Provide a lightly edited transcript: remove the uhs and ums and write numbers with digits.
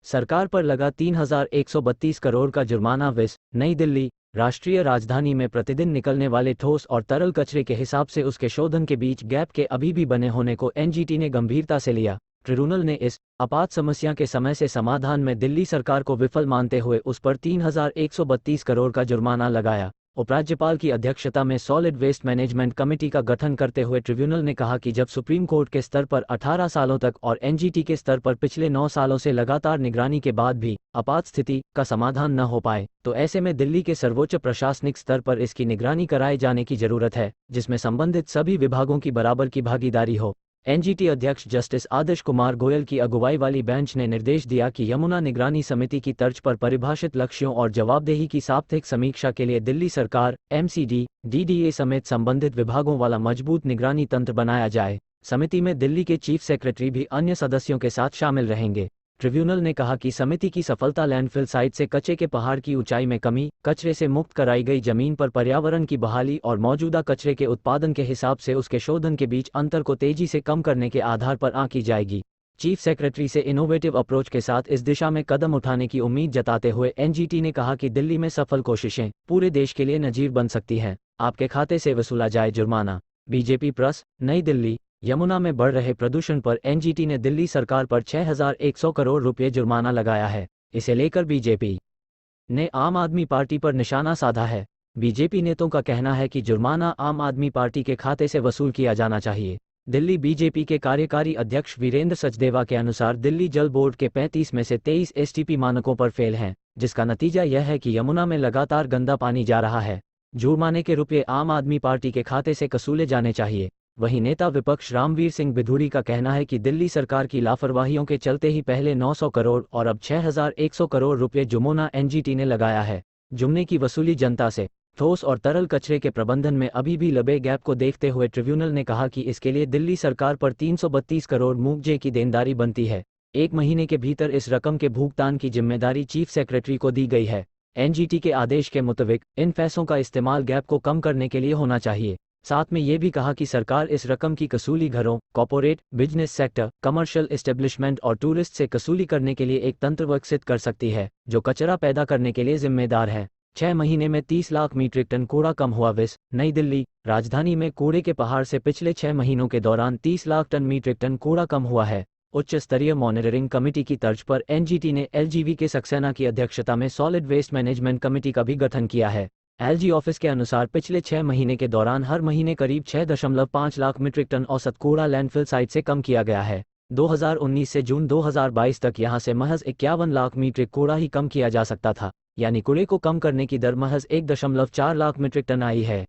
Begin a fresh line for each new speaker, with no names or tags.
सरकार पर लगा 3,132 करोड़ का जुर्माना। नई दिल्ली। राष्ट्रीय राजधानी में प्रतिदिन निकलने वाले ठोस और तरल कचरे के हिसाब से उसके शोधन के बीच गैप के अभी भी बने होने को एनजीटी ने गंभीरता से लिया। ट्रिब्यूनल ने इस आपात समस्या के समय से समाधान में दिल्ली सरकार को विफल मानते हुए उस पर 3,132 करोड़ का जुर्माना लगाया। उपराज्यपाल की अध्यक्षता में सॉलिड वेस्ट मैनेजमेंट कमेटी का गठन करते हुए ट्रिब्यूनल ने कहा कि जब सुप्रीम कोर्ट के स्तर पर 18 सालों तक और एनजीटी के स्तर पर पिछले 9 सालों से लगातार निगरानी के बाद भी आपात स्थिति का समाधान न हो पाए, तो ऐसे में दिल्ली के सर्वोच्च प्रशासनिक स्तर पर इसकी निगरानी कराए जाने की जरूरत है, जिसमें संबंधित सभी विभागों की बराबर की भागीदारी हो। एनजीटी अध्यक्ष जस्टिस आदर्श कुमार गोयल की अगुवाई वाली बेंच ने निर्देश दिया कि यमुना निगरानी समिति की तर्ज पर परिभाषित लक्ष्यों और जवाबदेही की साप्ताहिक समीक्षा के लिए दिल्ली सरकार, एमसीडी, डीडीए समेत संबंधित विभागों वाला मजबूत निगरानी तंत्र बनाया जाए। समिति में दिल्ली के चीफ सेक्रेटरी भी अन्य सदस्यों के साथ शामिल रहेंगे। ट्रिब्यूनल ने कहा कि समिति की सफलता लैंडफिल साइट से कचरे के पहाड़ की ऊंचाई में कमी, कचरे से मुक्त कराई गई जमीन पर पर्यावरण की बहाली और मौजूदा कचरे के उत्पादन के हिसाब से उसके शोधन के बीच अंतर को तेजी से कम करने के आधार पर आंकी जाएगी। चीफ सेक्रेटरी से इनोवेटिव अप्रोच के साथ इस दिशा में कदम उठाने की उम्मीद जताते हुए एनजीटी ने कहा कि दिल्ली में सफल कोशिशें पूरे देश के लिए नजीर बन सकती हैं। आपके खाते से वसूला जाए जुर्माना। BJP press. नई दिल्ली। यमुना में बढ़ रहे प्रदूषण पर एनजीटी ने दिल्ली सरकार पर 6,100 करोड़ रुपये जुर्माना लगाया है। इसे लेकर बीजेपी ने आम आदमी पार्टी पर निशाना साधा है। बीजेपी नेताओं का कहना है कि जुर्माना आम आदमी पार्टी के खाते से वसूल किया जाना चाहिए। दिल्ली बीजेपी के कार्यकारी अध्यक्ष वीरेंद्र सचदेवा के अनुसार दिल्ली जल बोर्ड के 35 में से 23 एसटीपी मानकों पर फेल हैं, जिसका नतीजा यह है कि यमुना में लगातार गंदा पानी जा रहा है। जुर्माने के रुपये आम आदमी पार्टी के खाते से वसूले जाने चाहिए। वहीं नेता विपक्ष रामवीर सिंह बिधूरी का कहना है कि दिल्ली सरकार की लापरवाहियों के चलते ही पहले 900 करोड़ और अब 6,100 करोड़ रुपये जुर्माना एनजीटी ने लगाया है। जुर्माने की वसूली जनता से ठोस और तरल कचरे के प्रबंधन में अभी भी लबे गैप को देखते हुए ट्रिब्यूनल ने कहा कि इसके लिए दिल्ली सरकार पर 332 करोड़ मुआवजे की देनदारी बनती है। 1 महीने के भीतर इस रकम के भुगतान की जिम्मेदारी चीफ सेक्रेटरी को दी गई है। एनजीटी के आदेश के मुताबिक इन पैसों का इस्तेमाल गैप को कम करने के लिए होना चाहिए। साथ में ये भी कहा कि सरकार इस रकम की कसूली घरों, corporate, business sector, commercial establishment और टूरिस्ट से कसूली करने के लिए एक तंत्र विकसित कर सकती है, जो कचरा पैदा करने के लिए जिम्मेदार है। 6 महीने में 30 लाख मीट्रिक टन कूड़ा कम हुआ। नई दिल्ली। राजधानी में कूड़े के पहाड़ से पिछले 6 महीनों के दौरान 30 लाख टन मीट्रिक टन कूड़ा कम हुआ है। उच्च स्तरीय मॉनिटरिंग कमेटी की तर्ज पर एनजीटी ने एलजीवी के सक्सेना की अध्यक्षता में सॉलिड वेस्ट मैनेजमेंट कमेटी का भी गठन किया है। एलजी ऑफिस के अनुसार पिछले 6 महीने के दौरान हर महीने करीब 6.5 लाख मीट्रिक टन औसत कूड़ा लैंडफिल साइट से कम किया गया है। 2019 से जून 2022 तक यहां से महज 51 लाख मीट्रिक कूड़ा ही कम किया जा सकता था, यानी कूड़े को कम करने की दर महज 1.4 लाख मीट्रिक टन आई है।